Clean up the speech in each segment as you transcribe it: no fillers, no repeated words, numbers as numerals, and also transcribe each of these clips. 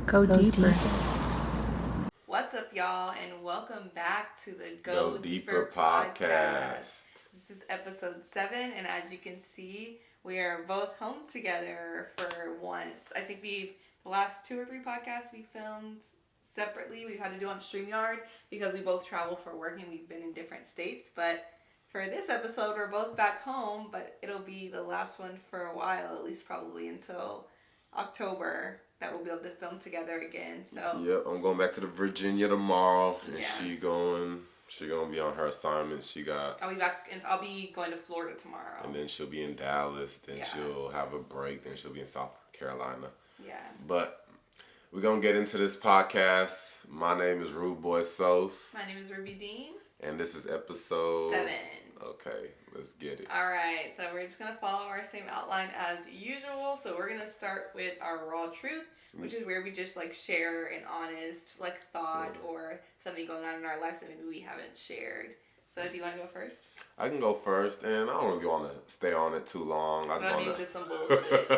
Go deeper. What's up, y'all, and welcome back to the Go Deeper podcast. This is episode 7, and as you can see, we are both home together for once. I think the last 2 or 3 podcasts we filmed separately. We've had to do on StreamYard because we both travel for work and we've been in different states. But for this episode, we're both back home, but it'll be the last one for a while, at least probably until October, that we'll be able to film together again. So Yep, I'm going back to the Virginia tomorrow, and Yeah. she gonna be on her assignment. She got, I'll be back, and I'll be going to Florida tomorrow. and then she'll be in Dallas. Then Yeah. she'll have a break. Then she'll be in South Carolina. Yeah. But we're gonna get into this podcast. My name is Rude Boy Sos, My name is Ruby Dean. and this is episode 7. Okay, let's get it. Alright, so we're just going to follow our same outline as usual. So we're going to start with our raw truth, which is where we just share an honest thought or something going on in our lives that maybe we haven't shared. So do you want to go first? I can go first, and I don't really want to stay on it too long. I just That want means it's some bullshit.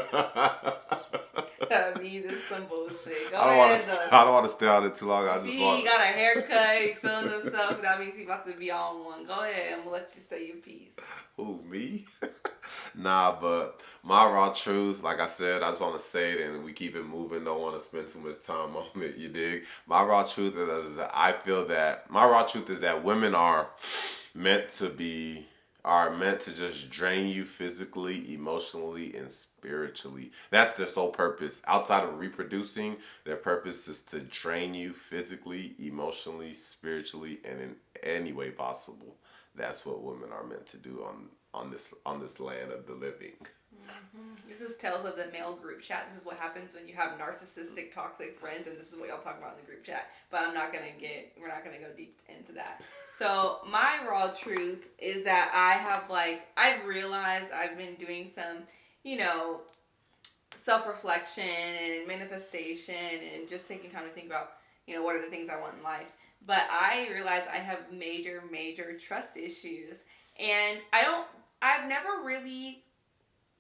That means it's some bullshit. Go I don't want to stay on it too long. He got a haircut, he feeling himself. That means he about to be on one. Go ahead, I'm gonna let you say your piece. Who, me? Nah, but my raw truth, like I said, I just want to say it and we keep it moving. Don't want to spend too much time on it, you dig? My raw truth is that I feel that, my raw truth is that women are meant to just drain you physically, emotionally, and spiritually. That's their sole purpose. Outside of reproducing, their purpose is to drain you physically, emotionally, spiritually, and in any way possible. That's what women are meant to do on this land of the living. Mm-hmm. This is tales of the male group chat. This is what happens when you have narcissistic, toxic friends, and this is what y'all talk about in the group chat. But we're not gonna go deep into that. So my raw truth is that I've realized I've been doing some, self-reflection and manifestation and just taking time to think about, what are the things I want in life. But I realize I have major, major trust issues. And I've never really,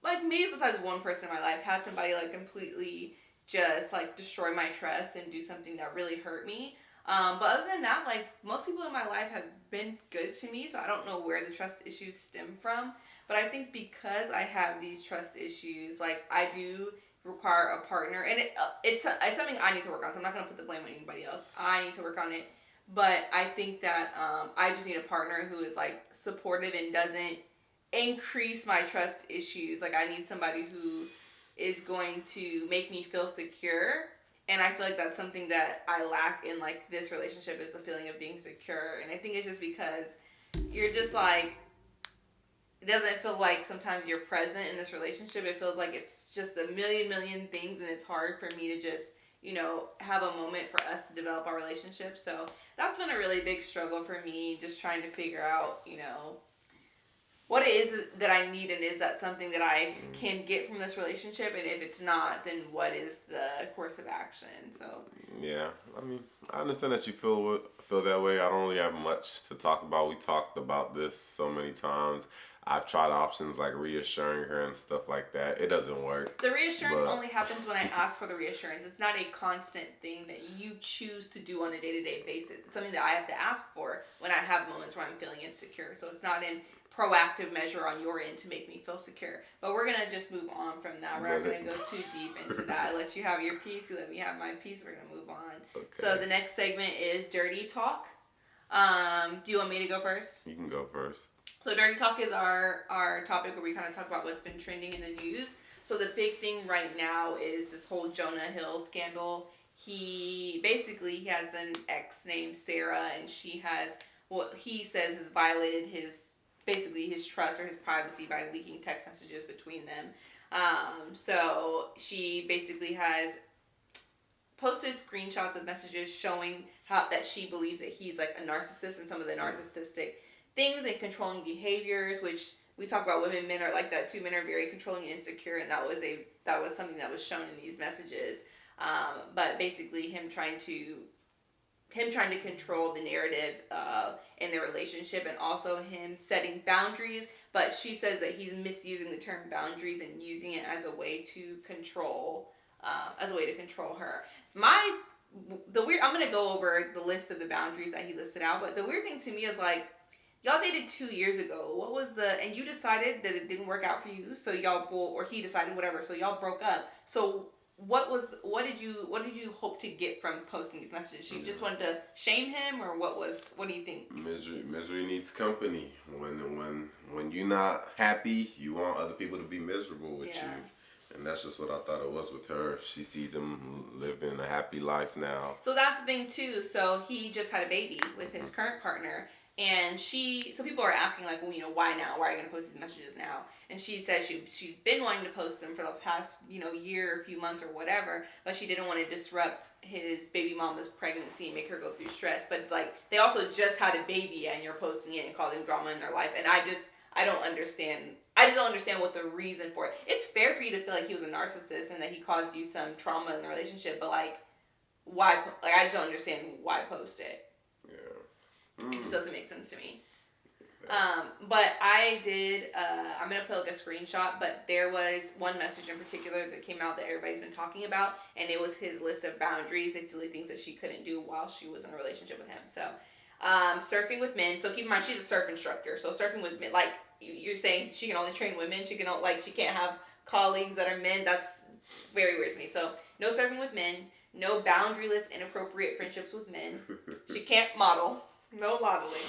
maybe besides one person in my life, had somebody completely just destroy my trust and do something that really hurt me. But other than that, most people in my life have been good to me, so I don't know where the trust issues stem from. But I think because I have these trust issues, I do require a partner, and it's something I need to work on, so I'm not going to put the blame on anybody else. I need to work on it. But I think that I just need a partner who is supportive and doesn't increase my trust issues. I need somebody who is going to make me feel secure. And I feel like that's something that I lack in this relationship, is the feeling of being secure. And I think it's just because you're just it doesn't feel like sometimes you're present in this relationship. It feels like it's just a million things, and it's hard for me to just, have a moment for us to develop our relationship. So that's been a really big struggle for me, just trying to figure out, what it is that I need, and is that something that I can get from this relationship? And if it's not, then what is the course of action? So Yeah, I mean, I understand that you feel that way. I don't really have much to talk about. We talked about this so many times. I've tried options like reassuring her and stuff like that. It doesn't work. The reassurance only happens when I ask for the reassurance. It's not a constant thing that you choose to do on a day-to-day basis. It's something that I have to ask for when I have moments where I'm feeling insecure. So it's not an proactive measure on your end to make me feel secure. But we're going to just move on from that. We're not going to go too deep into that. I let you have your piece. You let me have my piece. We're going to move on. Okay. So the next segment is Dirty Talk. Do you want me to go first? You can go first. So Dirty Talk is our topic where we kind of talk about what's been trending in the news. So the big thing right now is this whole Jonah Hill scandal. He has an ex named Sarah, and she has what he says has violated his trust or his privacy by leaking text messages between them. So she basically has posted screenshots of messages showing that she believes that he's a narcissist, and some of the narcissistic things and controlling behaviors, which we talk about. Men are like that too. Men are very controlling and insecure, and that was something that was shown in these messages. But basically, him trying to control the narrative in their relationship, and also him setting boundaries. But she says that he's misusing the term boundaries and using it as a way to control as a way to control her. So I'm gonna go over the list of the boundaries that he listed out, but the weird thing to me is like, y'all dated 2 years ago. What was and you decided that it didn't work out for you, so or he decided, whatever, so y'all broke up. So what did you hope to get from posting these messages? You just wanted to shame him, or what do you think? Misery needs company. When you're not happy, you want other people to be miserable with you. And that's just what I thought it was with her. She sees him living a happy life now. So that's the thing too. So he just had a baby with his current partner, and so people are asking like, well, why now? Why are you going to post these messages now? And she says she's been wanting to post them for the past, year, or few months or whatever, but she didn't want to disrupt his baby mama's pregnancy and make her go through stress. But it's like, they also just had a baby and you're posting it and causing drama in their life. And I don't understand. I just don't understand what the reason for it. It's fair for you to feel like he was a narcissist and that he caused you some trauma in the relationship, but like, why? Like, I just don't understand why post it. Yeah. It just doesn't make sense to me. But I did, I'm going to put like a screenshot, but there was one message in particular that came out that everybody's been talking about, and it was his list of boundaries, basically things that she couldn't do while she was in a relationship with him. So, surfing with men. So keep in mind, she's a surf instructor. So surfing with men, like you're saying, she can only train women. She can't have colleagues that are men. That's very weird to me. So no surfing with men, no boundaryless, inappropriate friendships with men. She can't model. No modeling.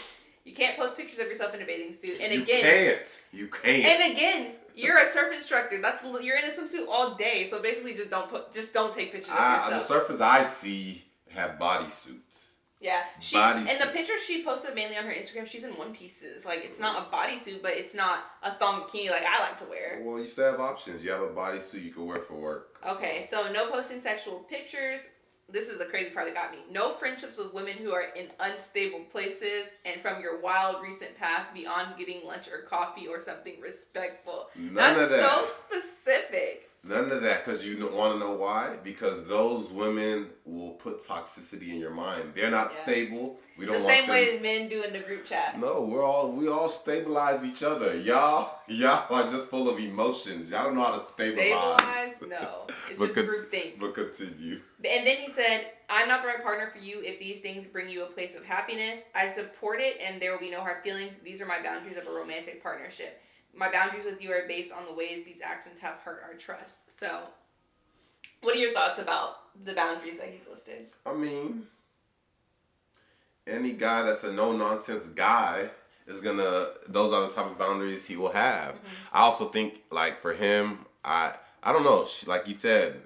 You can't post pictures of yourself in a bathing suit. And again, You can't. And again, you're a surf instructor. You're in a swimsuit all day. So basically, just don't take pictures of yourself. The surfers I see have bodysuits. Yeah, and the pictures she posted mainly on her Instagram, she's in one pieces. Like, it's not a bodysuit, but it's not a thong bikini like I like to wear. Well, you still have options. You have a bodysuit you can wear for work. Okay, so no posting sexual pictures. This is the crazy part that got me. No friendships with women who are in unstable places and from your wild recent past beyond getting lunch or coffee or something respectful. None of that. That's so specific. None of that, because you want to know why? Because those women will put toxicity in your mind. They're not stable. We don't want them. The same way men do in the group chat. No, we all stabilize each other. Y'all are just full of emotions. Y'all don't know how to stabilize. No. It's just group think. But continue. And then he said, I'm not the right partner for you if these things bring you a place of happiness. I support it and there will be no hard feelings. These are my boundaries of a romantic partnership. My boundaries with you are based on the ways these actions have hurt our trust. So, what are your thoughts about the boundaries that he's listed? I mean, any guy that's a no-nonsense guy those are the type of boundaries he will have. Mm-hmm. I also think, like, for him, I don't know, like you said,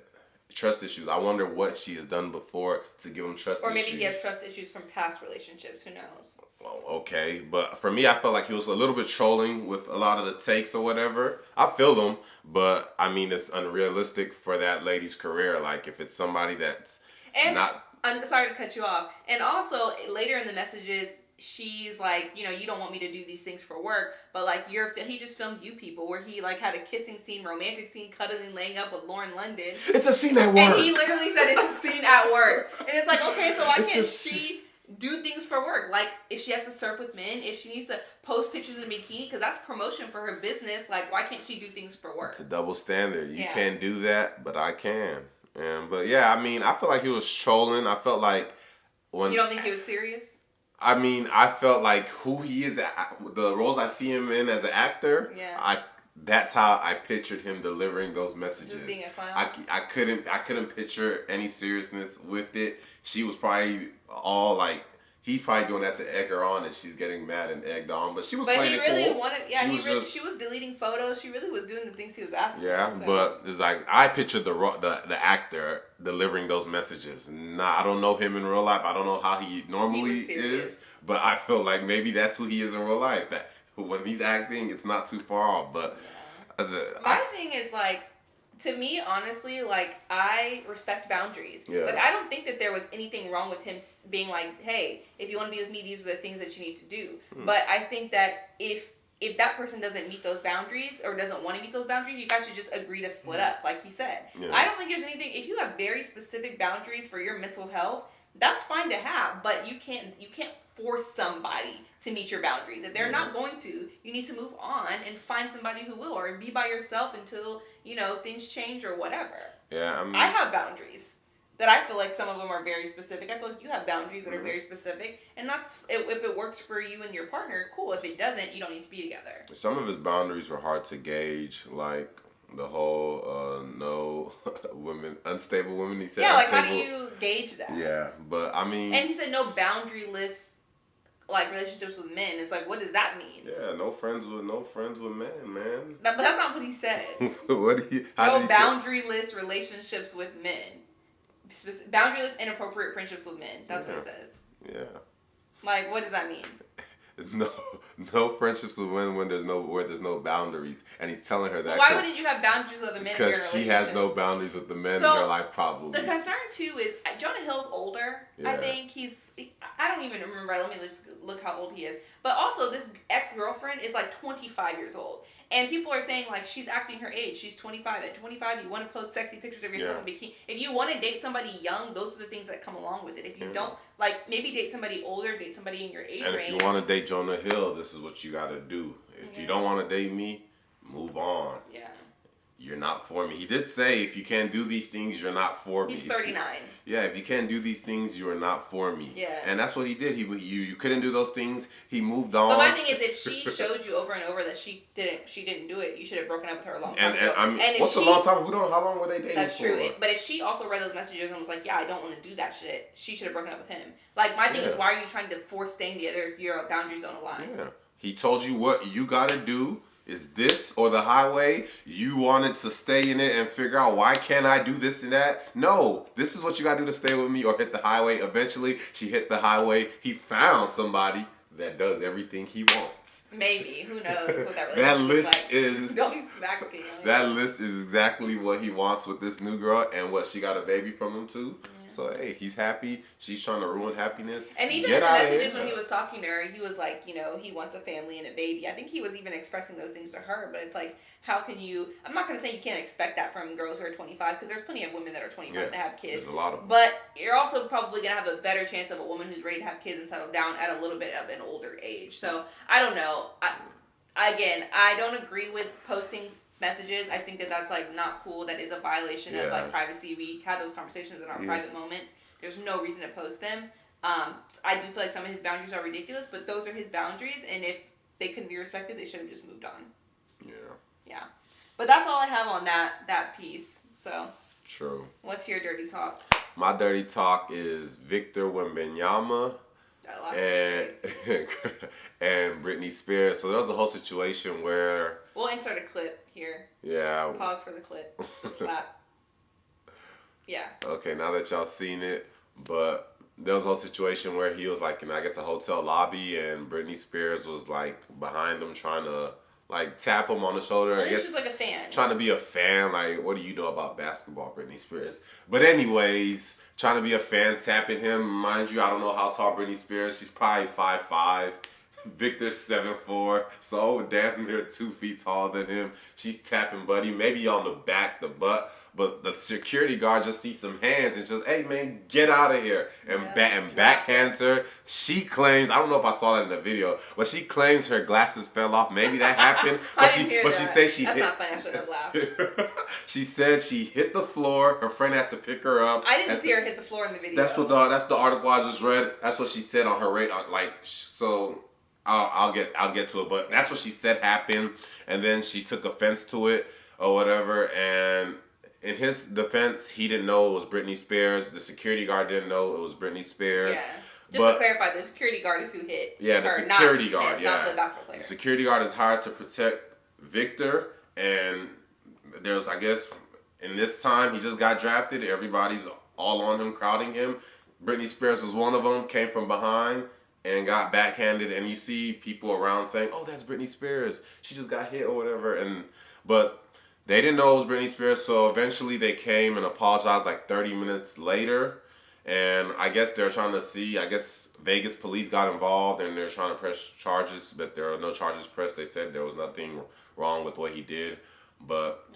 trust issues. I wonder what she has done before to give him trust issues. Or maybe he has trust issues from past relationships. Who knows? Well, okay. But for me, I felt like he was a little bit trolling with a lot of the takes or whatever. I feel him, but I mean, it's unrealistic for that lady's career. Like, if it's somebody that's I'm sorry to cut you off. And also, later in the messages, she's like, you don't want me to do these things for work, but like he just filmed You People where he like had a kissing scene, romantic scene, cuddling, laying up with Lauren London. It's a scene at work. And he literally said it's a scene at work. And it's like, okay, so why can't she do things for work? Like, if she has to surf with men, if she needs to post pictures in a bikini, because that's promotion for her business, like, why can't she do things for work? It's a double standard. You can't do that, but I can. But yeah, I mean, I feel like he was trolling. I felt like You don't think he was serious? I mean, I felt like who he is, the roles I see him in as an actor, that's how I pictured him delivering those messages. Just being a clown? I couldn't picture any seriousness with it. She was probably all like, he's probably doing that to egg her on, and she's getting mad and egged on. But she was playing it cool. But he really wanted, she was deleting photos. She really was doing the things he was asking for. Yeah, but it's like, I pictured the actor delivering those messages. I don't know him in real life. I don't know how he normally is. But I feel like maybe that's who he is in real life. That when he's acting, it's not too far off. But my thing is, like, to me, honestly, like, I respect boundaries. Yeah. Like, I don't think that there was anything wrong with him being like, hey, if you want to be with me, these are the things that you need to do. But I think that if that person doesn't meet those boundaries or doesn't want to meet those boundaries, you guys should just agree to split up, like he said. Yeah. I don't think there's anything, if you have very specific boundaries for your mental health, that's fine to have, but you can't force somebody to meet your boundaries. If they're not going to, you need to move on and find somebody who will, or be by yourself until, things change or whatever. Yeah, I mean, I have boundaries that I feel like some of them are very specific. I feel like you have boundaries that are very specific, and that's if it works for you and your partner, cool. If it doesn't, you don't need to be together. some of his boundaries were hard to gauge, like the whole no women, unstable women. He said, Yeah, like how do unstable. you gauge that? Yeah, but I mean, And he said no boundaryless like relationships with men. It's like, what does that mean? yeah, no friends with men, man. But that's not what he said. What do you? No boundaryless relationships with men. Boundaryless, inappropriate friendships with men. That's what it says. Yeah. Like, what does that mean? No friendships with women when there's no boundaries, and he's telling her that. Well, why wouldn't you have boundaries with other men in your relationship? Because she has no boundaries with the men in her life, probably. The concern too is Jonah Hill's older. Yeah. I think I don't even remember. Let me just look how old he is. But also, this ex-girlfriend is like 25 years old. And people are saying, like, she's acting her age. She's 25. At 25, you want to post sexy pictures of yourself in bikini. If you want to date somebody young, those are the things that come along with it. If you don't, like, maybe date somebody older, date somebody in your age range. And if you want to date Jonah Hill, this is what you got to do. If you don't want to date me, move on. Yeah. You're not for me. He did say, if you can't do these things, you're not for me. He's 39. If you can't do these things, you are not for me. Yeah. And that's what he did. You couldn't do those things. He moved on. But my thing is, if she showed you over and over that she didn't do it, you should have broken up with her a long time ago. I mean, what's a long time? We don't know how long were they dating. That's true. But if she also read those messages and was like, yeah, I don't want to do that shit, she should have broken up with him. Like, my thing is, why are you trying to force staying together if your boundaries don't align? Yeah. He told you what you got to do. Is this or the highway? You wanted to stay in it and figure out, why can't I do this and that? No, this is what you gotta do to stay with me, or hit the highway. Eventually, she hit the highway. He found somebody that does everything he wants. Maybe. Who knows what that that list like. is. Don't be smacking. That list is exactly what he wants with this new girl and what she got a baby from him too. So, hey, he's happy. She's trying to ruin happiness. And even in the messages when he was talking to her, he was like, he wants a family and a baby. I think he was even expressing those things to her. But it's like, how can you... I'm not going to say you can't expect that from girls who are 25, because there's plenty of women that are 25 that have kids. There's a lot of them. But you're also probably going to have a better chance of a woman who's ready to have kids and settle down at a little bit of an older age. So, I don't know. I don't agree with posting messages. I think that that's like not cool. That is a violation of like privacy. We have those conversations in our private moments. There's no reason to post them. I do feel like some of his boundaries are ridiculous, but those are his boundaries, and if they couldn't be respected, they should have just moved on. Yeah. But that's all I have on that piece. So. True. What's your dirty talk? My dirty talk is Victor Wembanyama and Britney Spears. So there was a whole situation where... We'll insert a clip here. Yeah. Pause for the clip. The slap. Yeah. Okay, now that y'all seen it, but there was a whole situation where he was like in, I guess, a hotel lobby, and Britney Spears was like behind him trying to like tap him on the shoulder. I guess she's like a fan. Trying to be a fan. Like, what do you know about basketball, Britney Spears? But anyways, trying to be a fan, tapping him. Mind you, I don't know how tall Britney Spears. She's probably 5'5". Victor's 7'4", so damn near 2 feet taller than him. She's tapping Buddy, maybe on the back, the butt, but the security guard just sees some hands and just, hey man, get out of here, and backhands her. She claims, I don't know if I saw that in the video, but she claims her glasses fell off. Maybe that happened, but she said she hit. That's not funny. I shouldn't have laughed. She said she hit the floor. Her friend had to pick her up. I didn't see her hit the floor in the video. That's the article I just read. That's what she said on her radar. Like, so. I'll get to it, but that's what she said happened, and then she took offense to it or whatever. And in his defense, he didn't know it was Britney Spears. The security guard didn't know it was Britney Spears. Yeah. Just to clarify, the security guard is who hit. Yeah, the security guard. Not the basketball player. The security guard is hired to protect Victor, and there's, I guess, in this time he just got drafted. Everybody's all on him, crowding him. Britney Spears was one of them. Came from behind and got backhanded, and you see people around saying, "Oh, that's Britney Spears. She just got hit or whatever." But they didn't know it was Britney Spears, so eventually they came and apologized like 30 minutes later. And I guess they're trying to see. I guess Vegas police got involved, and they're trying to press charges, but there are no charges pressed. They said there was nothing wrong with what he did, but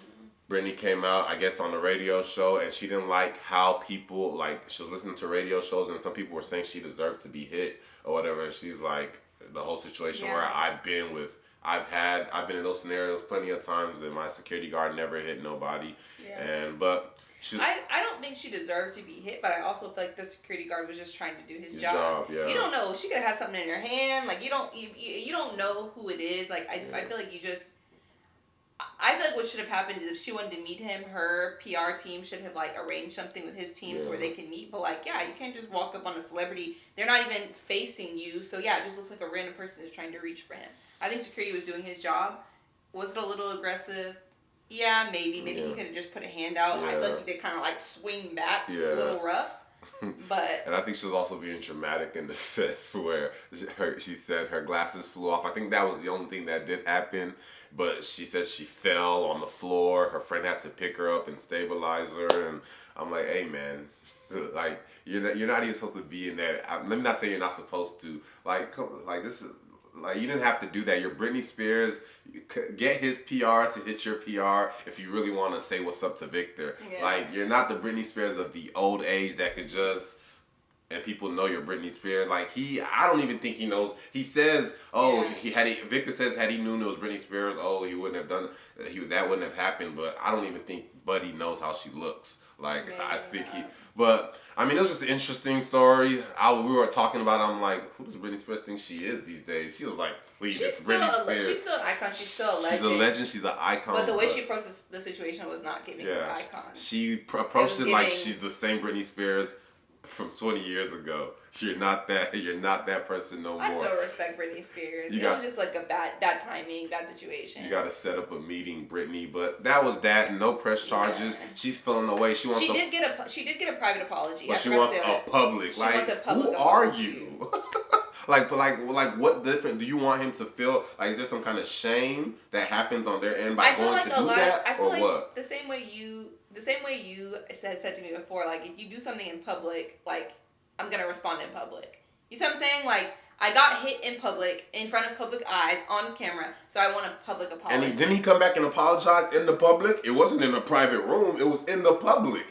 Britney came out, I guess, on the radio show, and she didn't like how people, like, she was listening to radio shows, and some people were saying she deserved to be hit or whatever, and she's like, the whole situation where I've been in those scenarios plenty of times, and my security guard never hit nobody, but I don't think she deserved to be hit, but I also feel like the security guard was just trying to do his job. Yeah. You don't know. She could have had something in her hand. Like, you don't know who it is. Like, I feel like I feel like what should have happened is if she wanted to meet him, her PR team should have, like, arranged something with his team where they can meet. But, like, yeah, you can't just walk up on a celebrity. They're not even facing you. So, yeah, it just looks like a random person is trying to reach for him. I think security was doing his job. Was it a little aggressive? Yeah, maybe. Maybe he could have just put a hand out. I feel like he did kind of, like, swing back a little rough. But and I think she was also being dramatic in the sense where she said her glasses flew off. I think that was the only thing that did happen. But she said she fell on the floor. Her friend had to pick her up and stabilize her. And I'm like, hey, man, like, you're not even supposed to be in that. Let me not say you're not supposed to. Like, this is, like, you didn't have to do that. You're Britney Spears. Get his PR to hit your PR if you really want to say what's up to Victor. Yeah. Like, you're not the Britney Spears of the old age that could just... And people know you're Britney Spears. Like, I don't even think he knows. He says, Victor says had he knew it was Britney Spears, he wouldn't have done, that wouldn't have happened. But I don't even think Buddy knows how she looks. Like, I think but, I mean, it was just an interesting story. We were talking about it, I'm like, who does Britney Spears think she is these days? She was like, please, it's Britney Spears. She's still an icon. She's still a legend. She's a legend. She's an icon. But the way she approached the situation was not giving her icon. She approached it like she's the same Britney Spears from 20 years ago. You're not that person no more. I still respect Britney Spears. It was just like a bad timing, bad situation. You got to set up a meeting, Britney. But that was that. No press charges. Yeah. She's feeling away. She did get a private apology. But she wants a public. She wants a public. Who are you? Like what different do you want him to feel? Like, is there some kind of shame that happens on their end by going to do that, or what? The same way you said to me before, like, if you do something in public, like, I'm gonna respond in public. You see what I'm saying? Like, I got hit in public, in front of public eyes, on camera, so I want a public apology. And didn't he come back and apologize in the public? It wasn't in a private room. It was in the public.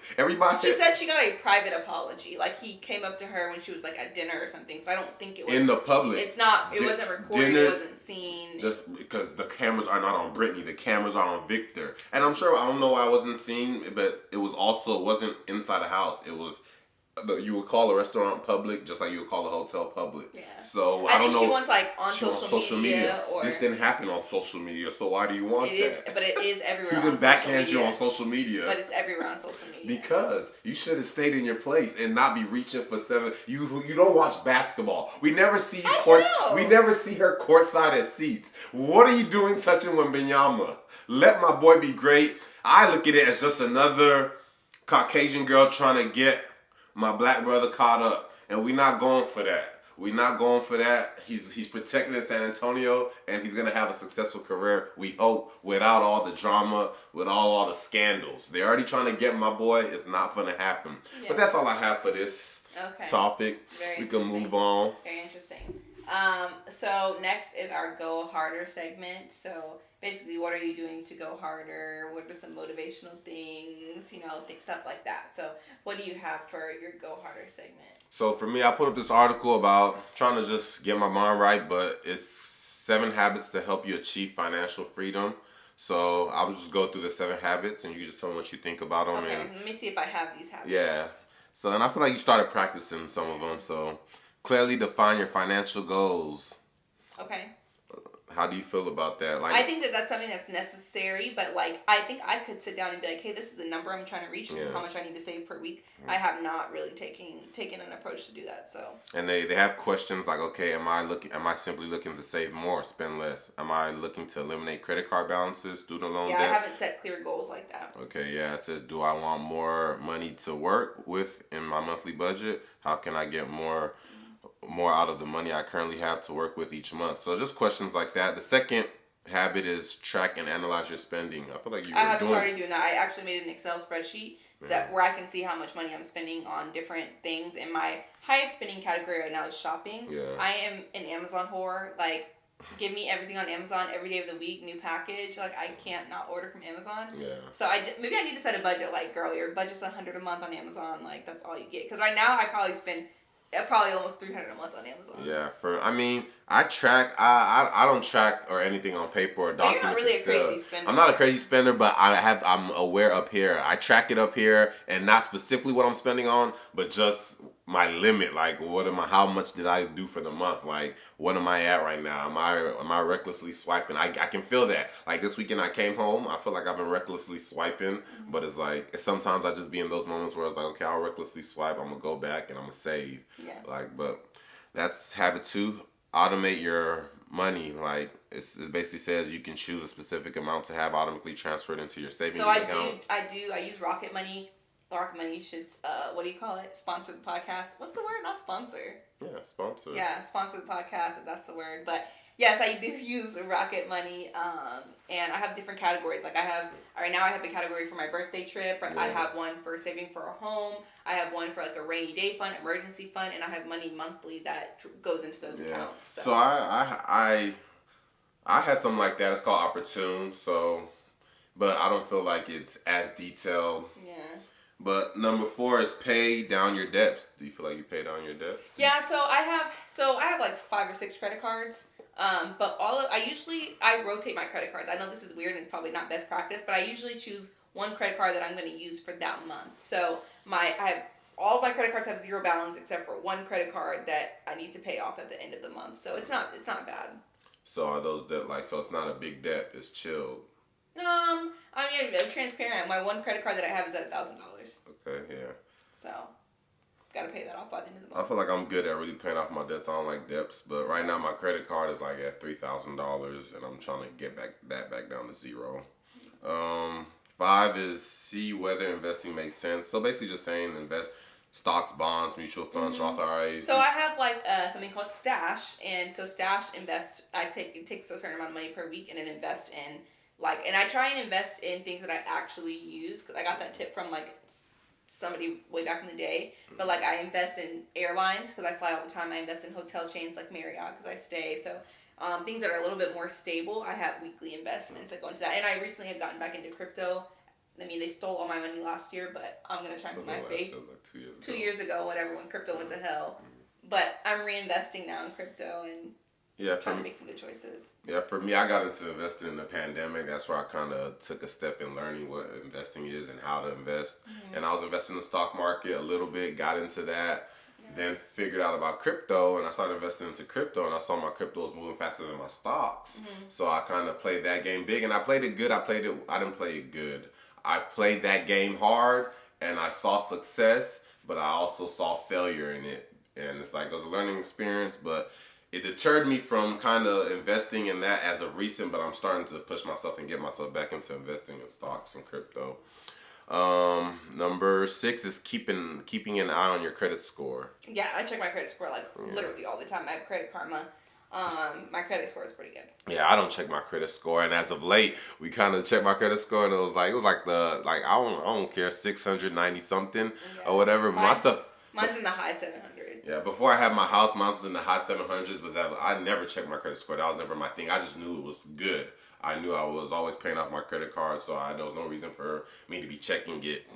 She said she got a private apology. Like, he came up to her when she was, like, at dinner or something, so I don't think it was... In the public. It wasn't recorded, it wasn't seen. Just because the cameras are not on Britney, the cameras are on Victor. And I'm sure, I don't know why I wasn't seen, but it wasn't inside a house. It was... You would call a restaurant public just like you would call a hotel public. Yeah. So I don't know. She wants, like, on social media. Or this didn't happen on social media, so why do you want that? But it is everywhere. He didn't backhand you on social media. But it's everywhere on social media. Because you should have stayed in your place and not be reaching for seven. You don't watch basketball. We never see We never see her courtside at seats. What are you doing touching Wembanyama? Let my boy be great. I look at it as just another Caucasian girl trying to get my black brother caught up, and we're not going for that. We're not going for that. He's protected in San Antonio, and he's gonna have a successful career, we hope, without all the drama, without all the scandals. They're already trying to get my boy. It's not gonna happen. Yeah. But that's all I have for this topic. We can move on. Very interesting. So next is our Go Harder segment. So basically, what are you doing to go harder? What are some motivational things? Stuff like that. So what do you have for your Go Harder segment? So for me, I put up this article about trying to just get my mind right, but it's 7 habits to help you achieve financial freedom. So I will just go through the 7 habits, and you can just tell me what you think about them. Okay, let me see if I have these habits. Yeah. So, and I feel like you started practicing some of them. So clearly define your financial goals. Okay. How do you feel about that? Like, I think that's something that's necessary, but, like, I think I could sit down and be like, hey, this is the number I'm trying to reach. This is how much I need to save per week. I have not really taken an approach to do that. So. And they have questions like, okay, am I simply looking to save more, spend less? Am I looking to eliminate credit card balances, student loan debt? Yeah, I haven't set clear goals like that. Okay, yeah. It says, do I want more money to work with in my monthly budget? How can I get more out of the money I currently have to work with each month? So just questions like that. The second habit is track and analyze your spending. I feel like I have started doing that. I actually made an Excel spreadsheet where I can see how much money I'm spending on different things. And my highest spending category right now is shopping. Yeah. I am an Amazon whore. Like, give me everything on Amazon every day of the week, new package. Like, I can't not order from Amazon. Yeah. So maybe I need to set a budget. Like, girl, your budget's $100 a month on Amazon. Like, that's all you get. Because right now I probably spend almost $300 a month on Amazon. Yeah, I track. I don't track or anything on paper or But you're not documents. really a crazy spender. I'm not a crazy spender, but I'm aware up here. I track it up here, and not specifically what I'm spending on, but just my limit. Like, how much did I do for the month? Like, what am I at right now? Am I recklessly swiping? I can feel that. Like this weekend, I came home. I feel like I've been recklessly swiping, but it's like sometimes I just be in those moments where it's like, okay, I'll recklessly swipe. I'm gonna go back and I'm gonna save. Yeah. Like, but that's habit 2. Automate your money. Like it basically says you can choose a specific amount to have automatically transferred into your savings account. I use Rocket Money. Rocket Money should what do you call it? Sponsor the podcast. What's the word? Not sponsor. Yeah, sponsor. Yeah, sponsor the podcast if that's the word. But yes, I do use Rocket Money. And I have different categories. Like right now I have a category for my birthday trip. Yeah. I have one for saving for a home. I have one for like a rainy day fund, emergency fund, and I have money monthly that goes into those accounts. So I had something like that. It's called Opportune. So, but I don't feel like it's as detailed. Yeah. But number 4 is pay down your debts. Do you feel like you pay down your debts? Yeah, so I have like 5 or 6 credit cards. But I rotate my credit cards. I know this is weird and probably not best practice, but I usually choose one credit card that I'm going to use for that month. So all of my credit cards have 0 balance except for one credit card that I need to pay off at the end of the month. So it's not bad. So are those debt so it's not a big debt, it's chilled? I'm transparent. My one credit card that I have is at $1,000. Okay, yeah. So, gotta pay that off by the end of the month. I feel like I'm good at really paying off my debts. I don't like debts, but right now my credit card is like at $3,000, and I'm trying to get back down to 0. 5 is see whether investing makes sense. So basically, just saying invest stocks, bonds, mutual funds, Roth IRAs. So I have like something called Stash, and so Stash it takes a certain amount of money per week, and then invest in. And I try and invest in things that I actually use, because I got that tip from, like, somebody way back in the day. But, like, I invest in airlines, because I fly all the time. I invest in hotel chains like Marriott, because I stay. So, things that are a little bit more stable, I have weekly investments that go into that. And I recently have gotten back into crypto. I mean, they stole all my money last year, but I'm going to try and put my faith. Like 2 years ago, whatever, when crypto went to hell. But I'm reinvesting now in crypto, and trying to make some good choices. Yeah, for me, I got into investing in the pandemic. That's where I kind of took a step in learning what investing is and how to invest. Mm-hmm. And I was investing in the stock market a little bit, got into that, then figured out about crypto, and I started investing into crypto, and I saw my crypto was moving faster than my stocks. Mm-hmm. So I kind of played that game big, and I played it good. I didn't play it good. I played that game hard, and I saw success, but I also saw failure in it. And it's like, it was a learning experience, but it deterred me from kind of investing in that as of recent, but I'm starting to push myself and get myself back into investing in stocks and crypto. Number 6 is keeping an eye on your credit score. Yeah, I check my credit score literally all the time. I have Credit Karma. My credit score is pretty good. Yeah, I don't check my credit score, and as of late, we kind of checked my credit score, and it was like I don't care 690 something or whatever. But mine's in the high 700s. Yeah, before I had my house, mine was in the high 700s, but I never checked my credit score. That was never my thing. I just knew it was good. I knew I was always paying off my credit card, so there was no reason for me to be checking it.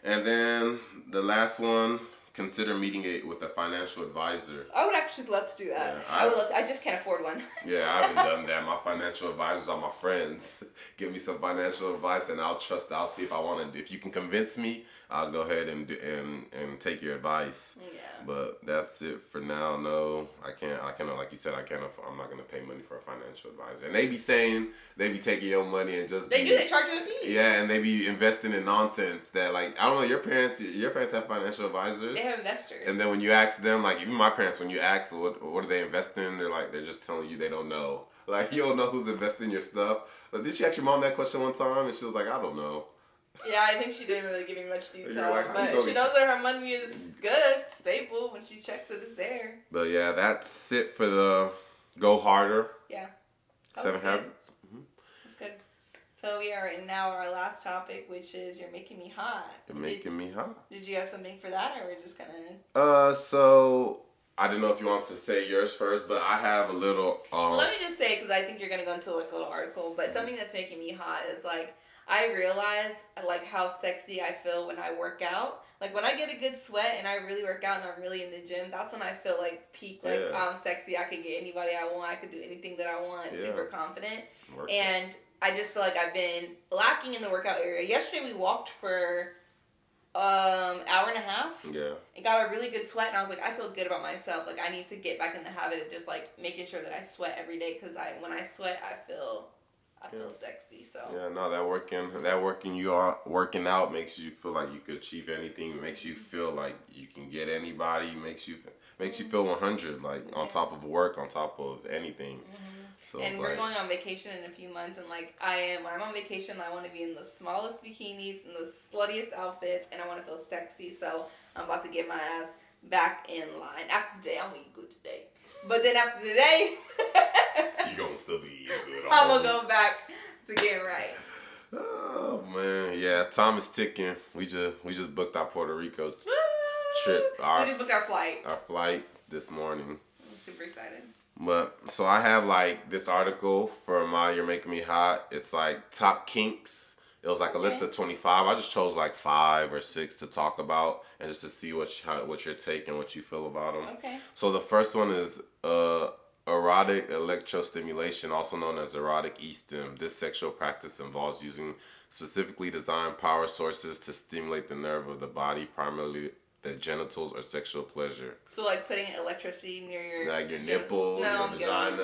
And then the last one, consider meeting it with a financial advisor. I would actually love to do that. Yeah, I just can't afford one. Yeah, I haven't done that. My financial advisors are my friends. Give me some financial advice, and I'll see if I want to. If you can convince me, I'll go ahead and take your advice. Yeah. But that's it for now. No, I can't. Like you said, I can't. I'm not gonna pay money for a financial advisor. And they be saying they be taking your money and just they charge you a fee. Yeah, and they be investing in nonsense that, like, I don't know. Your parents have financial advisors. They have investors. And then when you ask them, like, even my parents, when you ask what do they invest in, they're just telling you they don't know. Like, you don't know who's investing in your stuff. Like, did you ask your mom that question one time? And she was like, I don't know. Yeah, I think she didn't really give me much detail, but she knows that her money is good, stable. When she checks it, it's there. But yeah, that's it for the Go Harder. Yeah. 7 habits. Mm-hmm. That's good. So we are in now our last topic, which is You're Making Me Hot. You're making me hot. Did you have something for that, or we're just kind of... So... I didn't know if you wanted to say yours first, but I have a little... Well, let me just say, because I think you're going to go into like a little article, but something that's making me hot is like... I realize like how sexy I feel when I work out. Like when I get a good sweat and I really work out and I'm really in the gym, that's when I feel like peak. Like I'm sexy. I could get anybody I want. I could do anything that I want. Super confident. And I just feel like I've been lacking in the workout area. Yesterday we walked for hour and a half. Yeah. And got a really good sweat, and I was like, I feel good about myself. Like I need to get back in the habit of just like making sure that I sweat every day, because when I sweat, I feel sexy. So no, that working you are working out makes you feel like you could achieve anything. It makes you feel like you can get anybody. Makes you feel 100, like on top of work, on top of anything. So and we're going on vacation in a few months, and like when I'm on vacation, I want to be in the smallest bikinis and the sluttiest outfits, and I want to feel sexy. So I'm about to get my ass back in line. After today, I'm gonna eat good today. But then after today, you're gonna still be eating good. I'm gonna go back to getting right. Oh man, yeah, time is ticking. We just booked our Puerto Rico trip. We just booked our flight. Our flight this morning. I'm super excited. But so I have like this article for my You're Making Me Hot. It's like top kinks. It was like a list of 25. I just chose like 5 or 6 to talk about, and just to see what your take and what you feel about them. Okay. So the first one is erotic electrostimulation, also known as erotic e-stim. This sexual practice involves using specifically designed power sources to stimulate the nerve of the body, primarily the genitals or sexual pleasure. So like putting electricity near your like your nipple, your vagina.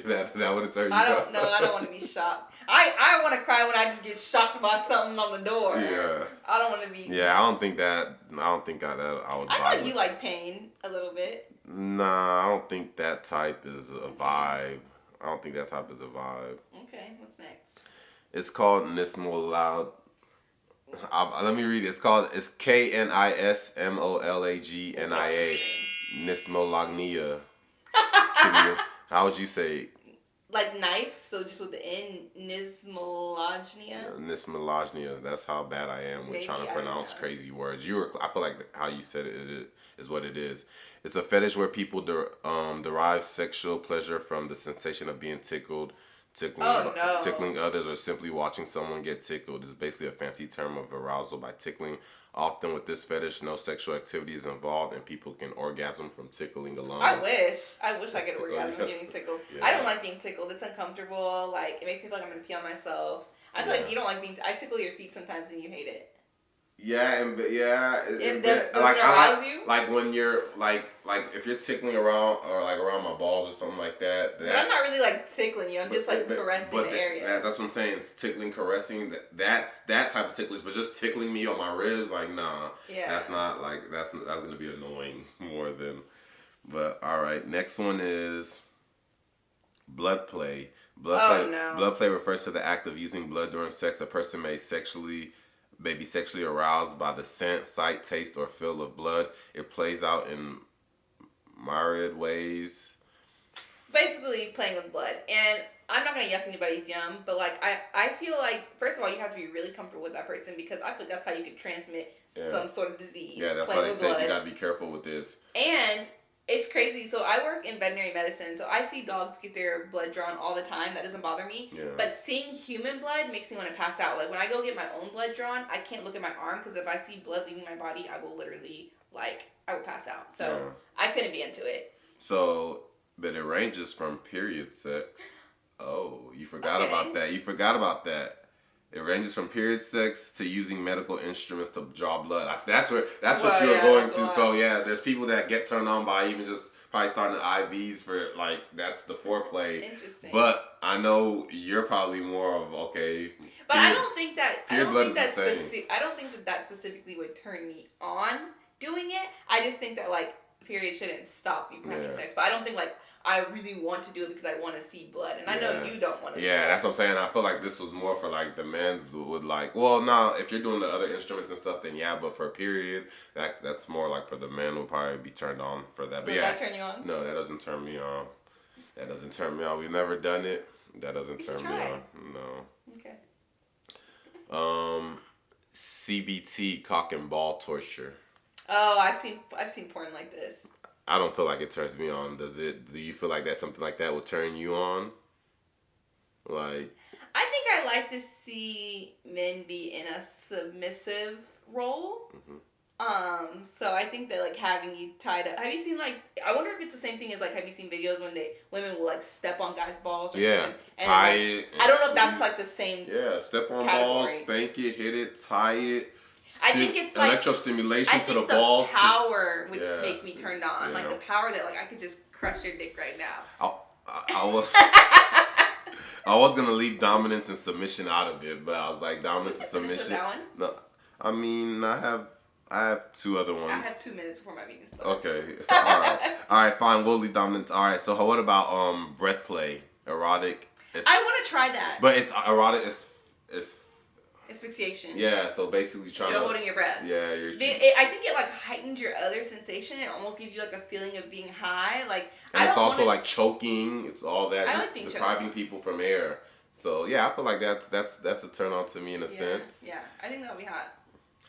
That would turn you I don't want to be shocked. I want to cry when I just get shocked by something on the door. Yeah. I don't want to be. Yeah, I don't think that I would. I know you like pain a little bit. Nah, I don't think that type is a vibe. Okay, what's next? It's called Nismolag. Let me read it. It's KNISMOLAGNIA. Nismolagnia. How would you say it? Like knife, so just with the N, Nismolagnia. Nismolagnia. That's how bad I am with trying to pronounce crazy words. I feel like how you said it is what it is. It's a fetish where people derive sexual pleasure from the sensation of being tickled. Tickling others, or simply watching someone get tickled. Is basically a fancy term of arousal by tickling. Often with this fetish, no sexual activity is involved, and people can orgasm from tickling alone. I wish I could orgasm getting tickled. Yeah. I don't like being tickled. It's uncomfortable. Like it makes me feel like I'm gonna pee on myself. I feel like you don't like being. I tickle your feet sometimes, and you hate it. Yeah, It does arouse you? Like when you're like if you're tickling around or like around my balls or something like that. But I'm not really like tickling you. I'm just like caressing the area. That's what I'm saying. It's tickling, caressing. That type of ticklish, but just tickling me on my ribs, like nah. Yeah. That's not like that's gonna be annoying more than. But all right, next one is blood play. Blood play refers to the act of using blood during sex. A person may be sexually aroused by the scent, sight, taste, or feel of blood. It plays out in myriad ways. Basically, playing with blood. And I'm not going to yuck anybody's yum, but like I feel like, first of all, you have to be really comfortable with that person, because I feel like that's how you could transmit some sort of disease. Yeah, that's why they say you got to be careful with this. And it's crazy. So I work in veterinary medicine, so I see dogs get their blood drawn all the time. That doesn't bother me. Yeah. But seeing human blood makes me want to pass out. Like when I go get my own blood drawn, I can't look at my arm, because if I see blood leaving my body, I will literally I will pass out. So I couldn't be into it. So, but it ranges from period sex. Oh, you forgot about that. It ranges from period sex to using medical instruments to draw blood. That's what you were going to. So yeah, there's people that get turned on by even just probably starting the IVs for like that's the foreplay. Interesting. But I know you're probably more of But I don't think that I don't think that specifically would turn me on doing it. I just think that like period shouldn't stop you from having sex. But I don't think like I really want to do it because I want to see blood, and I know you don't want to. Yeah, that's what I'm saying. I feel like this was more for like the men's who would like. Well, no, if you're doing the other instruments and stuff, then yeah. But for a period, that's more like for the men will probably be turned on for that. But does that turn you on? No, that doesn't turn me on. We've never done it. That doesn't turn me on. No. Okay. CBT, cock and ball torture. Oh, I've seen porn like this. I don't feel like it turns me on. Do you feel like that something like that would turn you on? Like I think I like to see men be in a submissive role. Mm-hmm. So I think that like having you tied up. Have you seen like? I wonder if it's the same thing as like. Have you seen videos when women will like step on guys' balls or something? And tie like, it. I don't know if that's like the same. Yeah, step on category. balls, spank it, hit it, tie it. I think it's like electrostimulation to the balls. Power would make me turned on. Yeah. Like the power that like I could just crush your dick right now. I was gonna leave dominance and submission out of it, but I was like dominance and submission. That one? No, I mean I have two other ones. I have 2 minutes before my meeting starts. Okay, all right, fine. We'll leave dominance. All right. So what about breath play, erotic? I want to try that. But it's erotic. It's asphyxiation. Yeah, so basically you're holding your breath. Yeah, I think it like heightens your other sensation. It almost gives you like a feeling of being high. Like, and it's also like choking. It's all that. I just depriving people from air. So yeah, I feel like that's a turn on to me in a sense. Yeah, I think that'll be hot.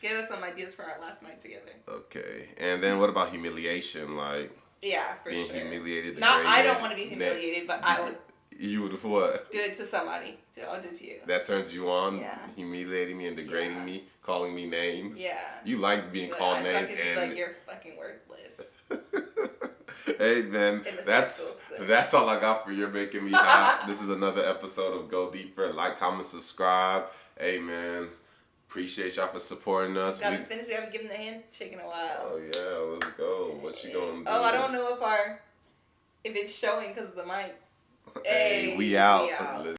Give us some ideas for our last night together. Okay, and then what about humiliation? Like being humiliated. I don't want to be humiliated, but I would. You would what? Do it to somebody. I'll do it to you. That turns you on? Yeah. Humiliating me and degrading me, calling me names? Yeah. You like being called names. It's like you're fucking worthless. Hey, man. That's all I got for You're Making Me Hot. This is another episode of Go Deeper. Like, comment, subscribe. Hey, man. Appreciate y'all for supporting us. Gotta finish. We haven't given the handshake in a while. Oh, yeah. Let's go. What you gonna do? Oh, I don't know if it's showing because of the mic. Hey, we out.